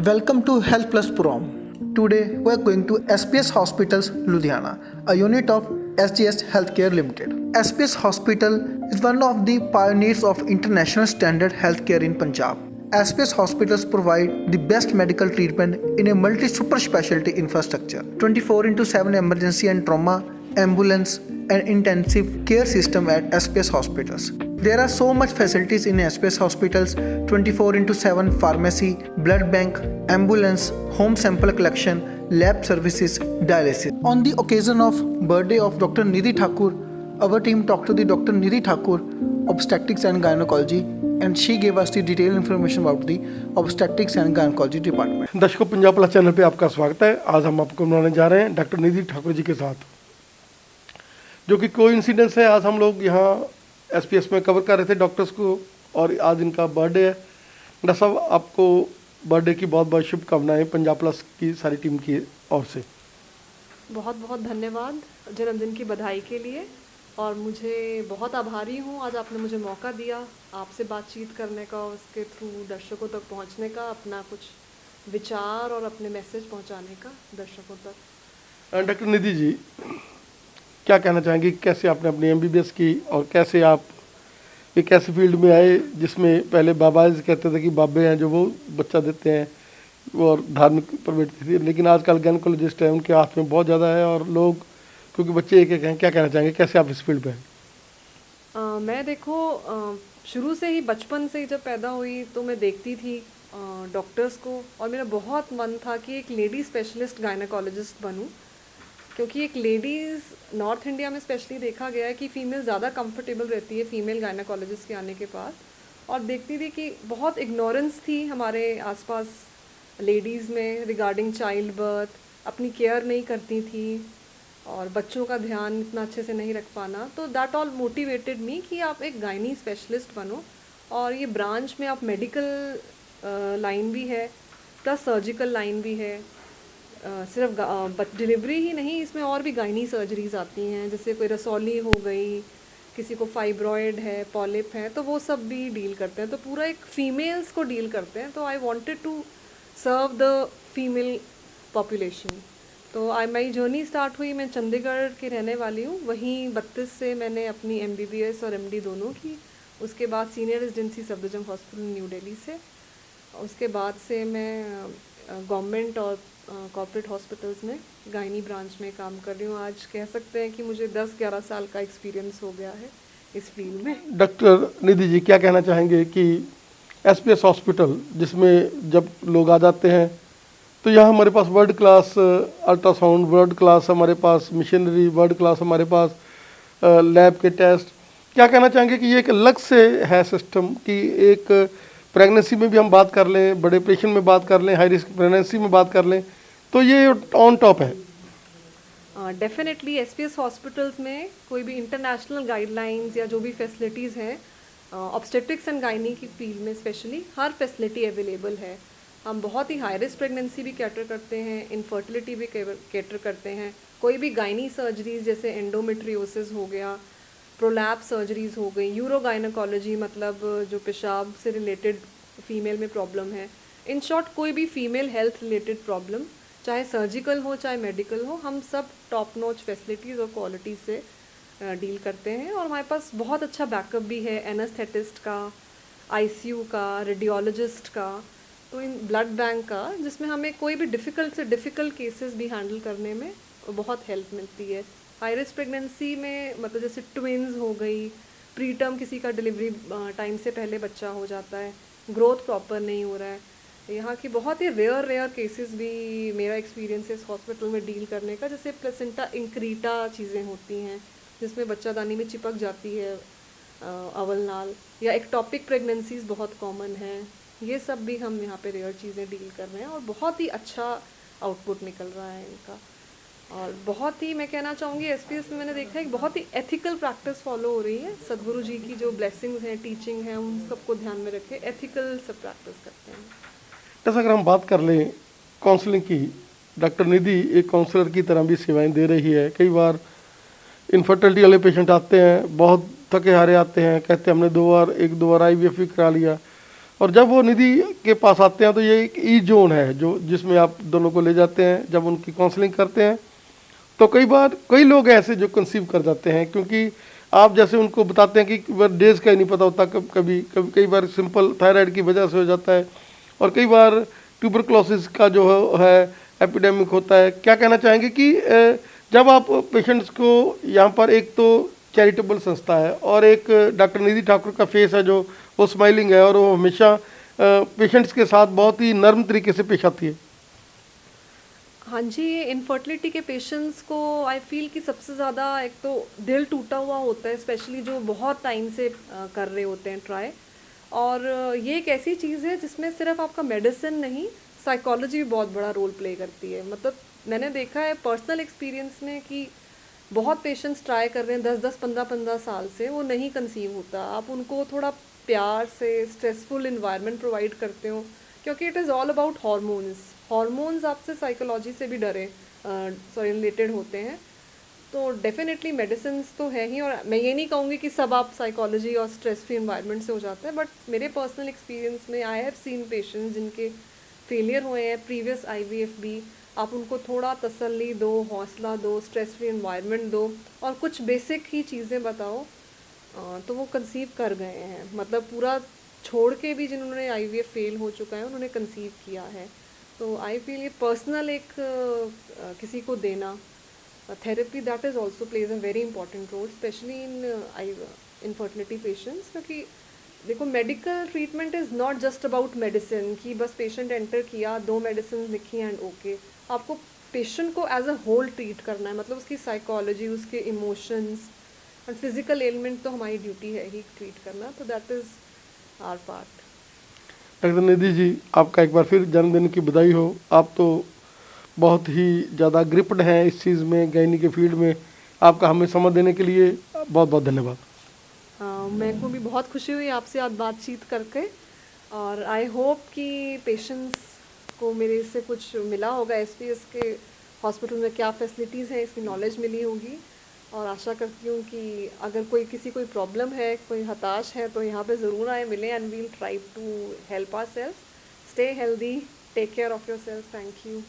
Welcome to Health Plus Prom. Today we are going to SPS Hospitals Ludhiana, a unit of SGS Healthcare Limited. SPS Hospital is one of the pioneers of international standard healthcare in Punjab. SPS hospitals provide the best medical treatment in a multi-super specialty infrastructure, 24/7 emergency and trauma, ambulance and intensive care system at SPS hospitals. There are so much facilities in SPS hospitals, 24/7 pharmacy, blood bank, ambulance, home sample collection, lab services, dialysis. On the occasion of birthday of Dr. Nidhi Thakur, our team talked to the Dr. Nidhi Thakur, obstetrics and gynecology, and she gave us the detailed information about the obstetrics and gynecology department. दर्शकों, Punjab plus channel पे आपका स्वागत है। आज हम आपको मिलाने जा रहे हैं डॉक्टर निधि ठाकुर जी के साथ, जो कि कोई इंसिडेंस है। आज हम लोग यहाँ एसपीएस में कवर कर रहे थे डॉक्टर्स को, और आज इनका बर्थडे है। डॉक्टर साहब, आपको बर्थडे की बहुत बहुत शुभकामनाएं पंजाब प्लस की सारी टीम की ओर से। बहुत बहुत धन्यवाद जन्मदिन की बधाई के लिए, और मुझे बहुत आभारी हूँ आज आपने मुझे मौका दिया आपसे बातचीत करने का, उसके थ्रू दर्शकों तक पहुँचने का, अपना कुछ विचार और अपने मैसेज पहुँचाने का दर्शकों तक। डॉक्टर निधि जी, क्या कहना चाहेंगे, कैसे आपने अपनी एमबीबीएस की और कैसे आप एक ऐसे फील्ड में आए जिसमें पहले बाबा कहते थे कि बाबे हैं जो वो बच्चा देते हैं और धार्मिक प्रवृत्ति थी, लेकिन आजकल गायनेकोलॉजिस्ट है, उनके हाथ में बहुत ज़्यादा है और लोग क्योंकि बच्चे एक एक हैं। क्या कहना चाहेंगे, कैसे आप इस फील्ड पे हैं? मैं देखो शुरू से ही, बचपन से ही जब पैदा हुई तो मैं देखती थी डॉक्टर्स को, और मेरा बहुत मन था कि एक लेडी स्पेशलिस्ट गायनेकोलॉजिस्ट बनूं, क्योंकि एक लेडीज़ नॉर्थ इंडिया में स्पेशली देखा गया है कि फ़ीमेल ज़्यादा कंफर्टेबल रहती है फीमेल गायनेकोलॉजिस्ट के आने के बाद। और देखती थी कि बहुत इग्नोरेंस थी हमारे आसपास लेडीज़ में रिगार्डिंग चाइल्ड बर्थ, अपनी केयर नहीं करती थी और बच्चों का ध्यान इतना अच्छे से नहीं रख पाना। तो दैट ऑल मोटिवेटेड मी कि आप एक गायनी स्पेशलिस्ट बनो, और ये ब्रांच में आप मेडिकल लाइन भी है प्लस सर्जिकल लाइन भी है। सिर्फ डिलीवरी ही नहीं, इसमें और भी गायनी सर्जरीज आती हैं, जैसे कोई रसौली हो गई, किसी को फाइब्रॉयड है, पॉलिप है, तो वो सब भी डील करते हैं। तो पूरा एक फीमेल्स को डील करते हैं। तो I wanted to serve the female population. तो मेरी जर्नी स्टार्ट हुई, मैं चंडीगढ़ की रहने वाली हूँ, वहीं 32 से मैंने अपनी एमबीबीएस और एमडी दोनों की। उसके बाद senior residency Safdarjung hospital new Delhi से। उसके बाद से मैं गवर्नमेंट और कॉर्पोरेट हॉस्पिटल्स में गायनी ब्रांच में काम कर रही हूँ। आज कह सकते हैं कि मुझे 10-11 साल का एक्सपीरियंस हो गया है इस फील्ड में। डॉक्टर निधि जी, क्या कहना चाहेंगे कि एसपीएस हॉस्पिटल जिसमें जब लोग आ जाते हैं तो यहाँ हमारे पास world class ultrasound, world class हमारे पास मशीनरी, वर्ल्ड क्लास हमारे पास लैब के टेस्ट, क्या कहना चाहेंगे कि ये एक अलग से है सिस्टम कि एक प्रेगनेंसी में भी हम बात कर लें, बड़े ऑपरेशन में बात कर लें, हाई रिस्क प्रेगनेंसी में बात कर लें, तो ये ऑन टॉप है? डेफिनेटली एसपीएस हॉस्पिटल्स में कोई भी इंटरनेशनल गाइडलाइंस या जो भी फैसिलिटीज़ हैं ऑब्स्टेट्रिक्स एंड गायनी की फील्ड में स्पेशली हर फैसिलिटी अवेलेबल है। हम बहुत ही हाई रिस्क प्रेगनेंसी भी कैटर करते हैं, इनफर्टिलिटी भी कैटर करते हैं, कोई भी गायनी सर्जरीज जैसे एंडोमेट्रियोसिस हो गया, प्रोलैप सर्जरीज हो गई, यूरो गायनेकोलॉजी मतलब जो पेशाब से रिलेटेड फीमेल में प्रॉब्लम है। इन शॉर्ट कोई भी फीमेल हेल्थ रिलेटेड प्रॉब्लम, चाहे सर्जिकल हो चाहे मेडिकल हो, हम सब टॉप नॉच फैसिलिटीज़ और क्वालिटी से डील करते हैं। और हमारे पास बहुत अच्छा बैकअप भी है एनेस्थेटिस्ट का, आईसीयू का, रेडियोलॉजिस्ट का, तो इन ब्लड बैंक का, जिसमें हमें कोई भी डिफ़िकल्ट से डिफ़िकल्ट केसेस भी हैंडल करने में बहुत हेल्प मिलती है। हाई रिस्क प्रेगनेंसी में मतलब जैसे ट्विन्स हो गई, प्री टर्म किसी का डिलीवरी टाइम से पहले बच्चा हो जाता है, ग्रोथ प्रॉपर नहीं हो रहा है, यहाँ की बहुत ही रेयर केसेस भी मेरा एक्सपीरियंस है इस हॉस्पिटल में डील करने का। जैसे प्लेसेंटा इंक्रीटा चीज़ें होती हैं जिसमें बच्चादानी में चिपक जाती है अवल नाल, या एक्टॉपिक प्रेगनेंसीज बहुत कॉमन है। ये सब भी हम यहाँ पे रेयर चीज़ें डील कर रहे हैं, और बहुत ही अच्छा आउटपुट निकल रहा है इनका। और बहुत ही मैं कहना चाहूँगी एसपीएस में मैंने देखा है कि बहुत ही एथिकल प्रैक्टिस फॉलो हो रही है। सदगुरु जी की जो ब्लेसिंग्स हैं, टीचिंग है, उन सबको ध्यान में रखे एथिकल सब प्रैक्टिस करते हैं। जैसा अगर हम बात कर लें काउंसलिंग की, डॉक्टर निधि एक काउंसलर की तरह भी सेवाएं दे रही है। कई बार इनफर्टिलिटी वाले पेशेंट आते हैं, बहुत थके हारे आते हैं, कहते हैं हमने 2 बार 1-2 बार IVF भी करा लिया, और जब वो निधि के पास आते हैं तो ये एक ई जोन है जो जिसमें आप दोनों को ले जाते हैं, जब उनकी काउंसलिंग करते हैं तो कई बार कई लोग ऐसे जो कंसीव कर जाते हैं, क्योंकि आप जैसे उनको बताते हैं कि डेज का ही नहीं पता होता, कभी कभी कई बार सिंपल थायराइड की वजह से हो जाता है, और कई बार ट्यूबरक्लोसिस का जो है एपिडेमिक होता है। क्या कहना चाहेंगे कि जब आप पेशेंट्स को यहाँ पर, एक तो चैरिटेबल संस्था है और एक डॉक्टर निधि ठाकुर का फेस है जो वो स्माइलिंग है और वो हमेशा पेशेंट्स के साथ बहुत ही नर्म तरीके से पेश आती है। हाँ जी, ये इनफर्टिलिटी के पेशेंट्स को आई फील कि सबसे ज़्यादा एक तो दिल टूटा हुआ होता है, स्पेशली जो बहुत टाइम से कर रहे होते हैं ट्राई। और ये एक ऐसी चीज़ है जिसमें सिर्फ आपका मेडिसिन नहीं, साइकोलॉजी भी बहुत बड़ा रोल प्ले करती है। मतलब मैंने देखा है पर्सनल एक्सपीरियंस में कि बहुत पेशेंट्स ट्राई कर रहे हैं 10-10, 15-15 साल से, वो नहीं कंसीव होता। आप उनको थोड़ा प्यार से स्ट्रेसफुल इन्वायरमेंट प्रोवाइड करते हो, क्योंकि it is all about hormones आपसे साइकोलॉजी से भी रिलेटेड होते हैं। तो डेफिनेटली मेडिसिन तो है ही, और मैं ये नहीं कहूँगी कि सब आप साइकोलॉजी और स्ट्रेस फ्री इन्वायरमेंट से हो जाता है, बट मेरे पर्सनल एक्सपीरियंस में आई हैव सीन पेशेंट्स जिनके फेलियर हुए हैं प्रीवियस IVF भी। आप उनको थोड़ा तसल्ली दो, हौसला दो, स्ट्रेस फ्री इन्वायरमेंट दो और कुछ बेसिक ही चीज़ें बताओ, तो वो कंसीव कर गए हैं। मतलब पूरा छोड़ के भी जिन्होंने IVF फेल हो चुका है उन्होंने कंसीव किया है। तो आई फील ये पर्सनल एक किसी को देना therapy, that is also plays a very important role, especially in infertility patients. क्योंकि देखो, medical treatment is not just about medicine कि बस पेशेंट एंटर किया, 2 मेडिसिन लिखी एंड ओके। आपको पेशेंट को एज अ होल ट्रीट करना है, मतलब उसकी साइकोलॉजी, उसके इमोशंस और फिजिकल एलिमेंट तो हमारी ड्यूटी है ही ट्रीट करना, तो that is our part. Doctor Nidhi ji, आपका एक बार फिर जन्मदिन की बधाई हो। आप तो बहुत ही ज़्यादा ग्रिप्ड हैं इस चीज़ में, गायनी के फील्ड में। आपका हमें समय देने के लिए बहुत बहुत धन्यवाद। मेरे को भी बहुत खुशी हुई आपसे आज बातचीत करके, और आई होप कि पेशेंट्स को मेरे से कुछ मिला होगा, SPS के हॉस्पिटल में क्या फैसिलिटीज़ हैं इसकी नॉलेज मिली होगी। और आशा करती हूँ कि अगर कोई प्रॉब्लम है, कोई हताश है, तो यहाँ पे ज़रूर आए, मिलें, and we'll try to help ourselves. Stay healthy, take care of yourself. Thank you.